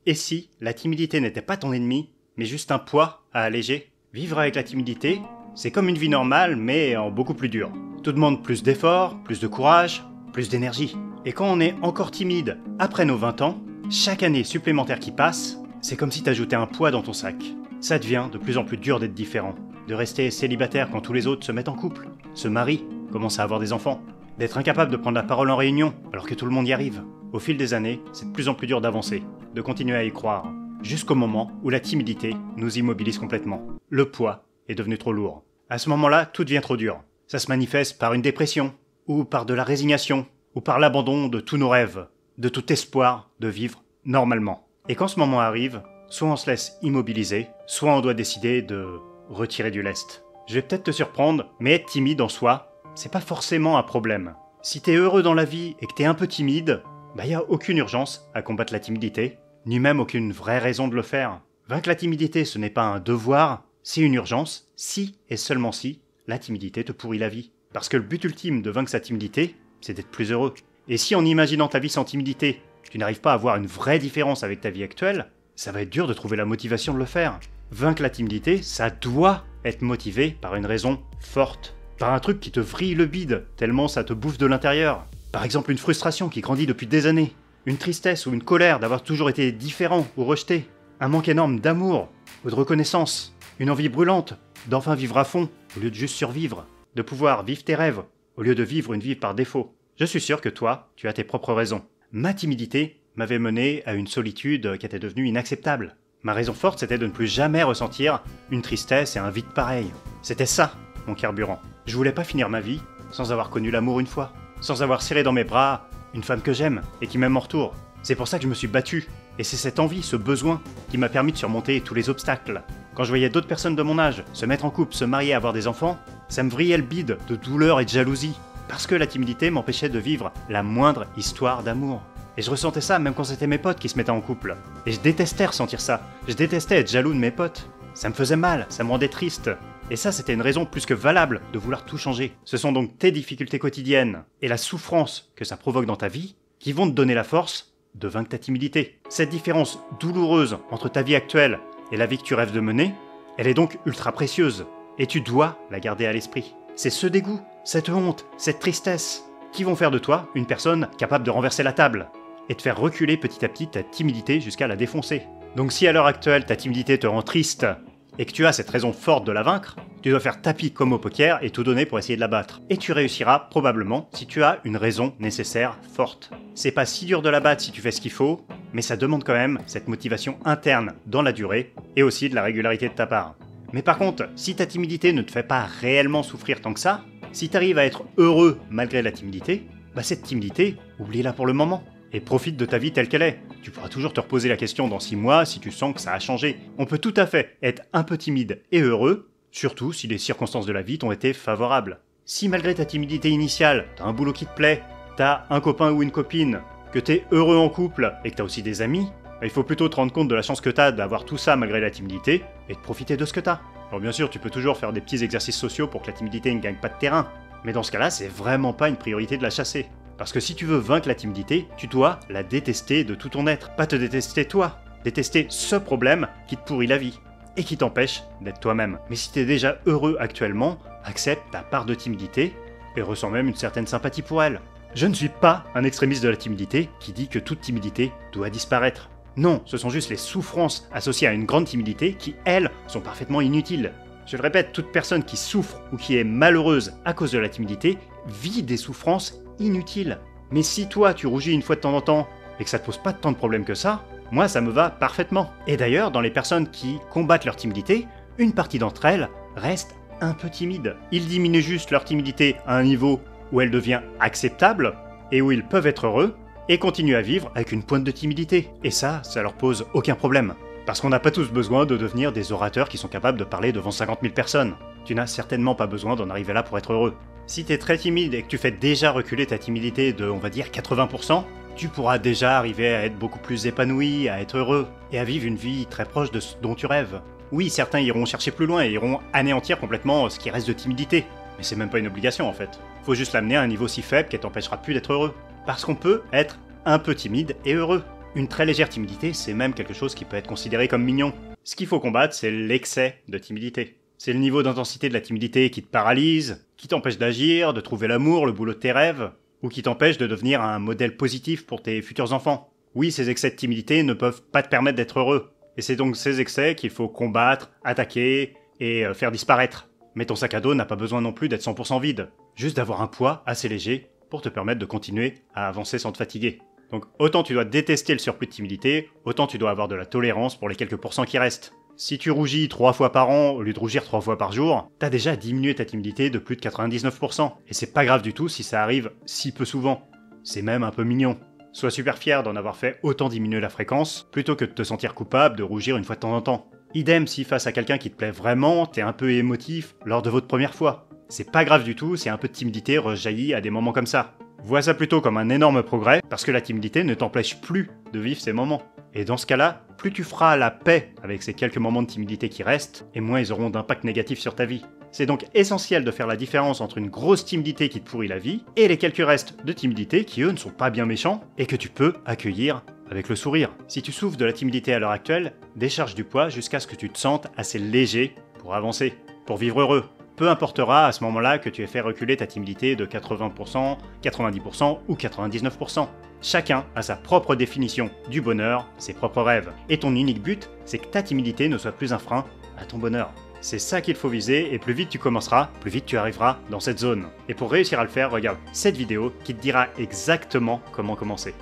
Et si la timidité n'était pas ton ennemi, mais juste un poids à alléger? Vivre avec la timidité, c'est comme une vie normale, mais en beaucoup plus dur. Tout demande plus d'efforts, plus de courage, plus d'énergie. Et quand on est encore timide après nos 20 ans, chaque année supplémentaire qui passe, c'est comme si t'ajoutais un poids dans ton sac. Ça devient de plus en plus dur d'être différent, de rester célibataire quand tous les autres se mettent en couple, se marient, commencent à avoir des enfants, d'être incapable de prendre la parole en réunion alors que tout le monde y arrive. Au fil des années, c'est de plus en plus dur d'avancer, de continuer à y croire, jusqu'au moment où la timidité nous immobilise complètement. Le poids est devenu trop lourd. À ce moment-là, tout devient trop dur. Ça se manifeste par une dépression, ou par de la résignation, ou par l'abandon de tous nos rêves, de tout espoir de vivre normalement. Et quand ce moment arrive, soit on se laisse immobiliser, soit on doit décider de retirer du lest. Je vais peut-être te surprendre, mais être timide en soi, c'est pas forcément un problème. Si t'es heureux dans la vie et que t'es un peu timide, y a aucune urgence à combattre la timidité, ni même aucune vraie raison de le faire. Vaincre la timidité, ce n'est pas un devoir, c'est une urgence, si et seulement si la timidité te pourrit la vie. Parce que le but ultime de vaincre sa timidité, c'est d'être plus heureux. Et si en imaginant ta vie sans timidité, tu n'arrives pas à voir une vraie différence avec ta vie actuelle, ça va être dur de trouver la motivation de le faire. Vaincre la timidité, ça doit être motivé par une raison forte. Par un truc qui te vrille le bide, tellement ça te bouffe de l'intérieur. Par exemple une frustration qui grandit depuis des années. Une tristesse ou une colère d'avoir toujours été différent ou rejeté. Un manque énorme d'amour ou de reconnaissance. Une envie brûlante d'enfin vivre à fond au lieu de juste survivre. De pouvoir vivre tes rêves au lieu de vivre une vie par défaut. Je suis sûr que toi, tu as tes propres raisons. Ma timidité m'avait mené à une solitude qui était devenue inacceptable. Ma raison forte, c'était de ne plus jamais ressentir une tristesse et un vide pareil. C'était ça, mon carburant. Je voulais pas finir ma vie sans avoir connu l'amour une fois, sans avoir serré dans mes bras une femme que j'aime et qui m'aime en retour. C'est pour ça que je me suis battu. Et c'est cette envie, ce besoin, qui m'a permis de surmonter tous les obstacles. Quand je voyais d'autres personnes de mon âge se mettre en couple, se marier, avoir des enfants, ça me vrillait le bide de douleur et de jalousie. Parce que la timidité m'empêchait de vivre la moindre histoire d'amour. Et je ressentais ça même quand c'était mes potes qui se mettaient en couple. Et je détestais ressentir ça. Je détestais être jaloux de mes potes. Ça me faisait mal, ça me rendait triste. Et ça, c'était une raison plus que valable de vouloir tout changer. Ce sont donc tes difficultés quotidiennes et la souffrance que ça provoque dans ta vie qui vont te donner la force de vaincre ta timidité. Cette différence douloureuse entre ta vie actuelle et la vie que tu rêves de mener, elle est donc ultra précieuse. Et tu dois la garder à l'esprit. C'est ce dégoût, cette honte, cette tristesse qui vont faire de toi une personne capable de renverser la table et de faire reculer petit à petit ta timidité jusqu'à la défoncer. Donc si à l'heure actuelle ta timidité te rend triste et que tu as cette raison forte de la vaincre, tu dois faire tapis comme au poker et tout donner pour essayer de la battre. Et tu réussiras probablement si tu as une raison nécessaire forte. C'est pas si dur de la battre si tu fais ce qu'il faut, mais ça demande quand même cette motivation interne dans la durée et aussi de la régularité de ta part. Mais par contre, si ta timidité ne te fait pas réellement souffrir tant que ça, si tu arrives à être heureux malgré la timidité, cette timidité, oublie-la pour le moment. Et profite de ta vie telle qu'elle est. Tu pourras toujours te reposer la question dans 6 mois si tu sens que ça a changé. On peut tout à fait être un peu timide et heureux, surtout si les circonstances de la vie t'ont été favorables. Si malgré ta timidité initiale, t'as un boulot qui te plaît, t'as un copain ou une copine, que t'es heureux en couple et que t'as aussi des amis, il faut plutôt te rendre compte de la chance que t'as d'avoir tout ça malgré la timidité et de profiter de ce que t'as. Alors bien sûr, tu peux toujours faire des petits exercices sociaux pour que la timidité ne gagne pas de terrain, mais dans ce cas-là, c'est vraiment pas une priorité de la chasser. Parce que si tu veux vaincre la timidité, tu dois la détester de tout ton être. Pas te détester toi, détester ce problème qui te pourrit la vie et qui t'empêche d'être toi-même. Mais si t'es déjà heureux actuellement, accepte ta part de timidité et ressens même une certaine sympathie pour elle. Je ne suis pas un extrémiste de la timidité qui dit que toute timidité doit disparaître. Non, ce sont juste les souffrances associées à une grande timidité qui, elles, sont parfaitement inutiles. Je le répète, toute personne qui souffre ou qui est malheureuse à cause de la timidité vit des souffrances inutiles. Mais si toi, tu rougis une fois de temps en temps et que ça te pose pas tant de problèmes que ça, moi, ça me va parfaitement. Et d'ailleurs, dans les personnes qui combattent leur timidité, une partie d'entre elles reste un peu timide. Ils diminuent juste leur timidité à un niveau où elle devient acceptable et où ils peuvent être heureux et continuent à vivre avec une pointe de timidité. Et ça leur pose aucun problème. Parce qu'on n'a pas tous besoin de devenir des orateurs qui sont capables de parler devant 50 000 personnes. Tu n'as certainement pas besoin d'en arriver là pour être heureux. Si t'es très timide et que tu fais déjà reculer ta timidité de, on va dire, 80%, tu pourras déjà arriver à être beaucoup plus épanoui, à être heureux, et à vivre une vie très proche de ce dont tu rêves. Oui, certains iront chercher plus loin et iront anéantir complètement ce qui reste de timidité. Mais c'est même pas une obligation en fait. Faut juste l'amener à un niveau si faible qu'elle t'empêchera plus d'être heureux. Parce qu'on peut être un peu timide et heureux. Une très légère timidité, c'est même quelque chose qui peut être considéré comme mignon. Ce qu'il faut combattre, c'est l'excès de timidité. C'est le niveau d'intensité de la timidité qui te paralyse, qui t'empêche d'agir, de trouver l'amour, le boulot de tes rêves, ou qui t'empêche de devenir un modèle positif pour tes futurs enfants. Oui, ces excès de timidité ne peuvent pas te permettre d'être heureux. Et c'est donc ces excès qu'il faut combattre, attaquer et faire disparaître. Mais ton sac à dos n'a pas besoin non plus d'être 100% vide. Juste d'avoir un poids assez léger pour te permettre de continuer à avancer sans te fatiguer. Donc autant tu dois détester le surplus de timidité, autant tu dois avoir de la tolérance pour les quelques pourcents qui restent. Si tu rougis 3 fois par an au lieu de rougir 3 fois par jour, t'as déjà diminué ta timidité de plus de 99%. Et c'est pas grave du tout si ça arrive si peu souvent. C'est même un peu mignon. Sois super fier d'en avoir fait autant diminuer la fréquence, plutôt que de te sentir coupable de rougir une fois de temps en temps. Idem si face à quelqu'un qui te plaît vraiment, t'es un peu émotif lors de votre première fois. C'est pas grave du tout si un peu de timidité rejaillit à des moments comme ça. Vois ça plutôt comme un énorme progrès, parce que la timidité ne t'empêche plus de vivre ces moments. Et dans ce cas-là, plus tu feras la paix avec ces quelques moments de timidité qui restent, et moins ils auront d'impact négatif sur ta vie. C'est donc essentiel de faire la différence entre une grosse timidité qui te pourrit la vie, et les quelques restes de timidité qui eux ne sont pas bien méchants, et que tu peux accueillir avec le sourire. Si tu souffres de la timidité à l'heure actuelle, décharge du poids jusqu'à ce que tu te sentes assez léger pour avancer, pour vivre heureux. Peu importera à ce moment-là que tu aies fait reculer ta timidité de 80%, 90% ou 99%. Chacun a sa propre définition du bonheur, ses propres rêves. Et ton unique but, c'est que ta timidité ne soit plus un frein à ton bonheur. C'est ça qu'il faut viser, et plus vite tu commenceras, plus vite tu arriveras dans cette zone. Et pour réussir à le faire, regarde cette vidéo qui te dira exactement comment commencer.